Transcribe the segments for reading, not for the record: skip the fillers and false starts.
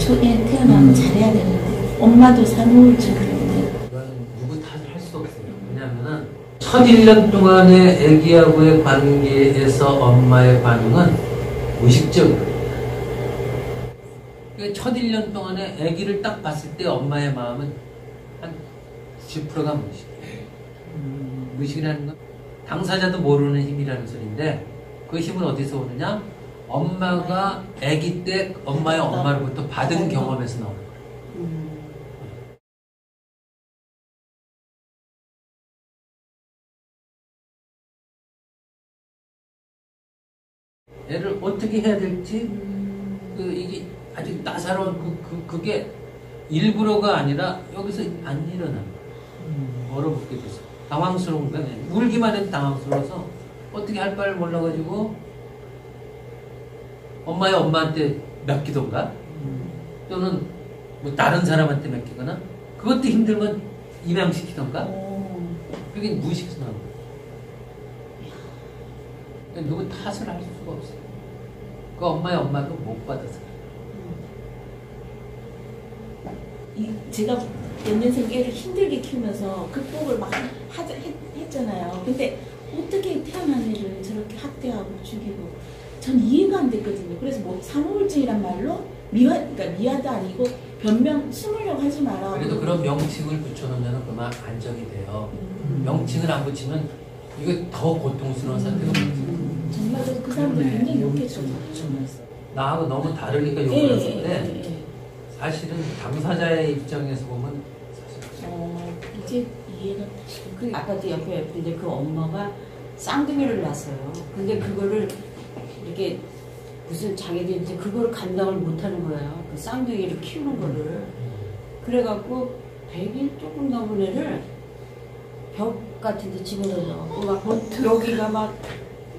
초에 태어나면 잘해야 되는데 엄마도 산후우울증 그런데 이거는 누구 탓을 할 수 없어요. 왜냐하면 첫 1년 동안의 아기하고의 관계에서 엄마의 반응은 무의식적이에요. 첫 1년 동안에 아기를 딱 봤을 때 엄마의 마음은 한 90%가 무의식이에요. 무의식이라는 건 당사자도 모르는 힘이라는 소리인데 그 힘은 어디서 오느냐? 엄마가 아기 때 엄마의 엄마로부터 받은 경험에서 나오는 거예요. 애를 어떻게 해야 될지 이게 아주 나사로운 그게 일부러가 아니라 여기서 안 일어나는 거예요. 얼어붙게 돼서 당황스러운 거예요. 울기만 해도 당황스러워서 어떻게 할 바를 몰라가지고 엄마의 엄마한테 맡기던가 또는 뭐 다른 사람한테 맡기거나 그것도 힘들면 입양시키던가 그게 무의식에서 나오는 거예요. 누구 탓을 할 수가 없어요. 그 엄마의 엄마도 못 받아서. 제가 연년생 애를 힘들게 키우면서 극복을 막 했잖아요. 근데 어떻게 태어난 애를 저렇게 학대하고 죽이고 전 이해가 안 됐거든요. 그래서 뭐 산후우울증이란 말로 그러니까 미화도 아니고 변명 숨으려고 하지 마라. 그래도 그런 명칭을 붙여놓으면 그만 안정이 돼요. 명칭을 안 붙이면 이거 더 고통스러운 상태가 오거든요. 정말 그 사람들 굉장히 욕했죠. 나하고 너무 다르니까 욕을 하는데 사실은 당사자의 입장에서 보면 사실 이제 이해가 그 아파트 옆에 근데 그 엄마가 쌍둥이를 낳았어요. 근데 그거를 이렇게 무슨 장애인지 그거를 감당을 못하는 거예요. 그 쌍둥이를 키우는 거를. 그래갖고 100일 조금 넘은 애를 벽 같은 데 집어넣어. 막 여기가 막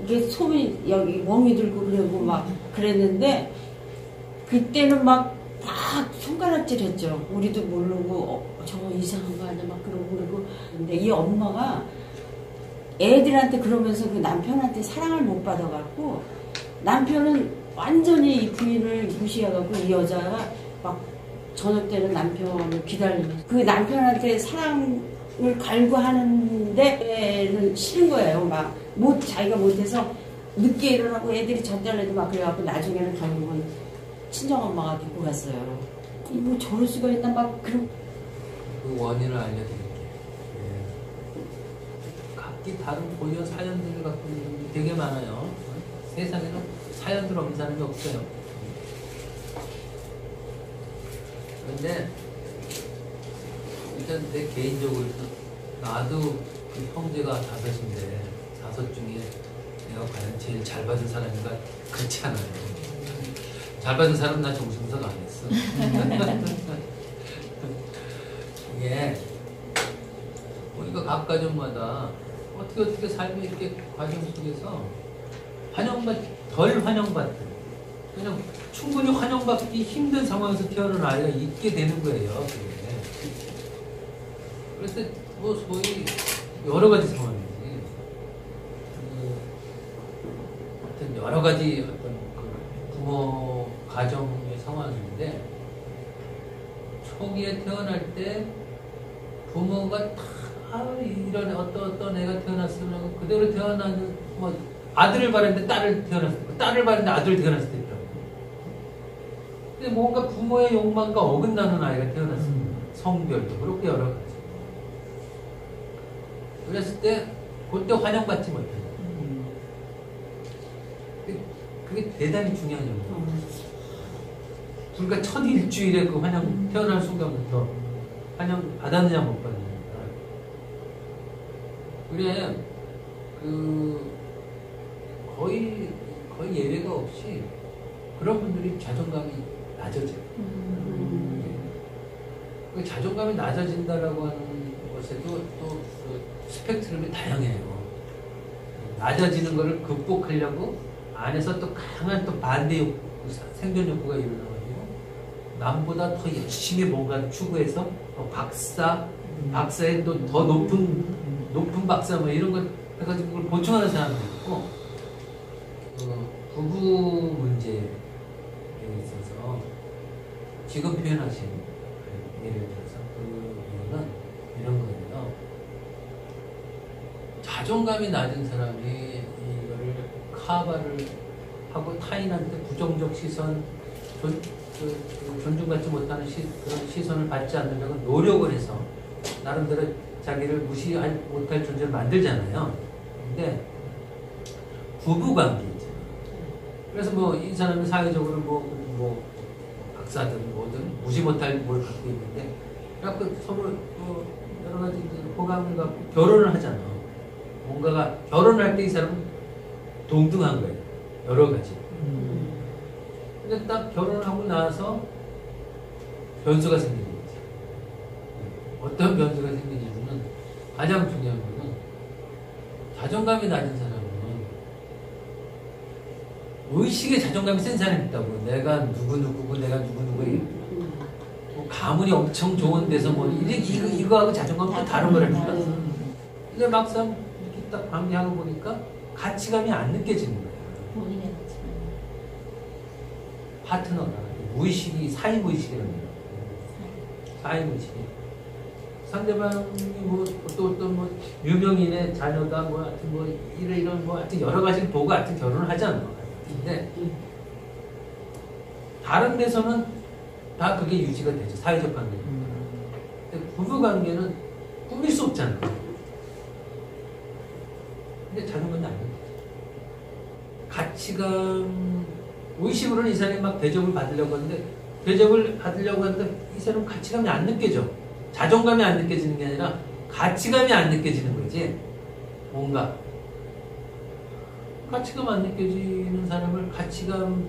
이게 솜이 여기 멍이 들고 그러고 막 그랬는데 그때는 막 손가락질 했죠. 우리도 모르고 저거 이상한 거 아니야 막 그러고 근데 이 엄마가 애들한테 그러면서 그 남편한테 사랑을 못 받아갖고 남편은 완전히 이 부인을 무시해갖고 이 여자가 막 저녁 때는 남편을 기다리면서 그 남편한테 사랑을 갈구하는데는 싫은 거예요. 막 자기가 못해서 늦게 일어나고 애들이 전달해도 막 그래갖고 나중에는 결국은 친정엄마가 데리고 갔어요. 뭐 저럴 수가 있나 막 그런. 그 원인을 알려드릴게요. 각기 다른 고유 사연들을 갖고 있는 분들이 되게 많아요. 세상에는 사연들 없는 사람이 없어요. 그런데 일단 내 개인적으로 나도 그 형제가 5인데 5 중에 내가 과연 제일 잘 받은 사람인가 그렇지 않아요. 잘 받은 사람은 나 정신분석 안 했어. 이게 우리가 각 가정마다 어떻게 삶이 이렇게 과정 속에서 덜 환영받든 그냥 충분히 환영받기 힘든 상황에서 태어난 아이가 있게 되는 거예요. 그게. 그래서 뭐 소위 여러 가지 상황이지. 하여튼 여러 가지 어떤 그 부모 가정의 상황인데 초기에 태어날 때 부모가 다 이런 어떤 애가 태어났으면 그대로 태어나는 뭐 아들을 바랬는데 딸을 태어났을 때 딸을 바랬는데 아들을 태어났을 때 있다고. 근데 뭔가 부모의 욕망과 어긋나는 아이가 태어났습니다. 성별도 그렇게 여러 가지. 그랬을 때 그때 환영받지 못해요. 그게 대단히 중요한 점이에요. 그러니까 첫 일주일에 그 환영 태어날 순간부터 환영 받았느냐 못 받느냐. 그래 그 거의 예외가 없이 그런 분들이 자존감이 낮아져요. 그 자존감이 낮아진다라고 하는 것에도 또 그 스펙트럼이 다양해요. 낮아지는 것을 극복하려고 안에서 또 강한 또 반대 욕구, 생존 욕구가 일어나가지고 남보다 더 열심히 뭔가 추구해서 박사의 또 더 높은 박사 뭐 이런 걸 해가지고 그걸 보충하는 사람도 있고 부부 문제에 있어서 지금 표현하신 예를 들어서 그 이유는 이런 거예요. 자존감이 낮은 사람이 이거를 카바를 하고 타인한테 부정적 시선, 존중받지 못하는 그런 시선을 받지 않으려고 노력을 해서 나름대로 자기를 무시할 못할 존재를 만들잖아요. 근데 부부관계 있잖아요. 그래서 뭐 이 사람이 사회적으로 뭐 박사든 뭐든 무시 못할 뭘 갖고 있는데 그 서로 여러 가지 호감을 갖고 결혼을 하잖아. 뭔가가 결혼할 때 이 사람은 동등한 거예요. 여러 가지. 근데 딱 결혼하고 나서 변수가 생기는 거지. 어떤 변수가 생기냐면은 가장 중요한 거는 자존감이 낮은 사람은 의식에 자존감이 센 사람이 있다고. 내가 누구누구고 내가 누구누구고 뭐 가문이 엄청 좋은 데서 뭐 이거하고 자존감은 또 다른 거라니까. 근데 막상 이렇게 딱 관계하고 보니까 가치감이 안 느껴지는 거야. 본인의 가치관. 파트너가 무의식이 사이무의식이라는 거예요. 사이무의식이 상대방이 뭐 어떤 뭐 유명인의 자녀가 뭐 하여튼 뭐 이런 뭐 하여튼 여러 가지를 보고 하여튼 결혼을 하잖아. 근데 다른 데서는 다 그게 유지가 되죠. 사회적 관계는. 근데 부부 관계는 꾸밀 수 없잖아. 근데 자존감이 안 돼. 가치감, 의식으로는 이 사람이 막 대접을 받으려고 하는데, 대접을 받으려고 하는데 이 사람은 가치감이 안 느껴져. 자존감이 안 느껴지는 게 아니라 가치감이 안 느껴지는 거지. 뭔가 가치감 안 느껴지는 사람을 가치감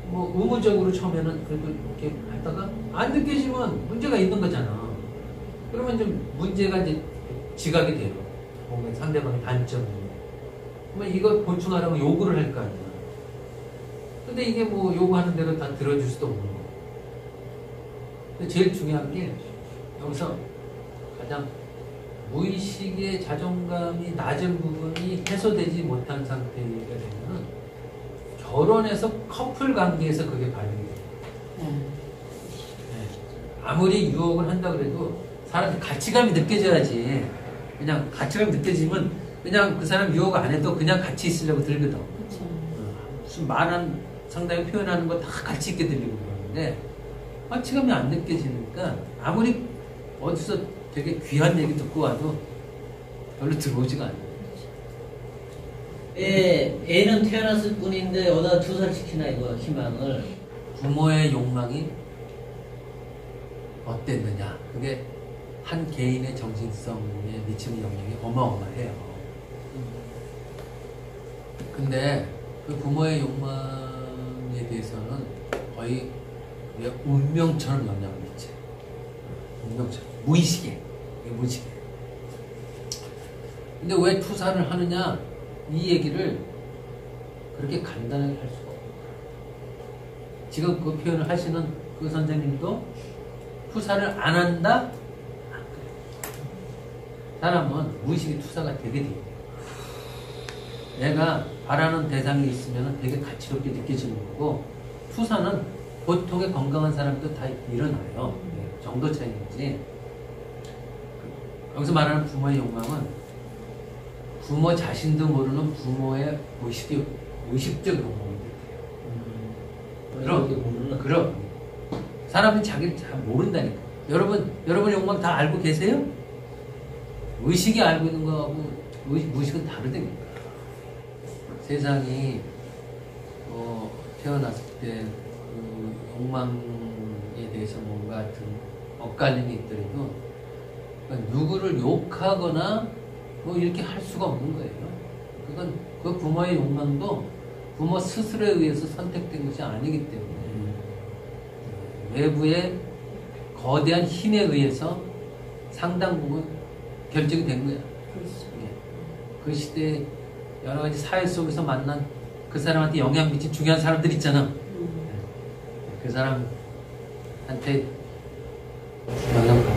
뭐 의무적으로 처음에는 그래도 이렇게 하다가 안 느껴지면 문제가 있는 거잖아. 그러면 좀 문제가 이제 지각이 돼요. 뭔가 상대방의 단점이. 그러면 이걸 보충하려면 요구를 할 거 아니야. 근데 이게 뭐 요구하는 대로 다 들어줄 수도 없는 거고. 근데 제일 중요한 게 여기서 가장 무의식의 자존감이 낮은 부분이 해소되지 못한 상태가 되면은 결혼해서 커플 관계에서 그게 발생이 돼요. 네. 아무리 유혹을 한다 그래도 사람이 가치감이 느껴져야지. 그냥 가치감이 느껴지면 그냥 그 사람 유혹 안 해도 그냥 같이 있으려고 들거든. 그렇죠. 무슨 말한 상당히 표현하는 거 다 같이 있게 들리고 그러는데 가치감이 안 느껴지니까 아무리 어디서 되게 귀한 얘기 듣고 와도 별로 들어오지가 않아요. 애는 태어났을 뿐인데 어디다 투사시키나 이거 희망을. 부모의 욕망이 어땠느냐. 그게 한 개인의 정신성에 미치는 영향이 어마어마해요. 근데 그 부모의 욕망에 대해서는 거의 운명처럼 영향을 미쳐요. 운명처럼. 무의식에. 무의식에. 근데 왜 투사를 하느냐? 이 얘기를 그렇게 간단하게 할 수가 없어요. 지금 그 표현을 하시는 그 선생님도 투사를 안 한다? 안 그래요. 사람은 무의식의 투사가 되게 돼요. 내가 바라는 대상이 있으면 되게 가치롭게 느껴지는 거고, 투사는 보통의 건강한 사람도 다 일어나요. 정도 차이인지. 여기서 말하는 부모의 욕망은 부모 자신도 모르는 부모의 의식적 욕망이 돼요. 그럼 사람은 자기를 잘 모른다니까. 여러분 욕망 다 알고 계세요? 의식이 알고 있는 거하고 무의식은 다르다니까. 세상이 태어났을 때 그 욕망에 대해서 뭔가 같은 엇갈림이 있더라도 그러니까 누구를 욕하거나 뭐 이렇게 할 수가 없는 거예요. 그건 그 부모의 욕망도 부모 스스로에 의해서 선택된 것이 아니기 때문에 외부의 거대한 힘에 의해서 상당 부분 결정이 된 거야. 그 시대에 여러 가지 사회 속에서 만난 그 사람한테 영향 미친 중요한 사람들 있잖아. 그 사람한테 영향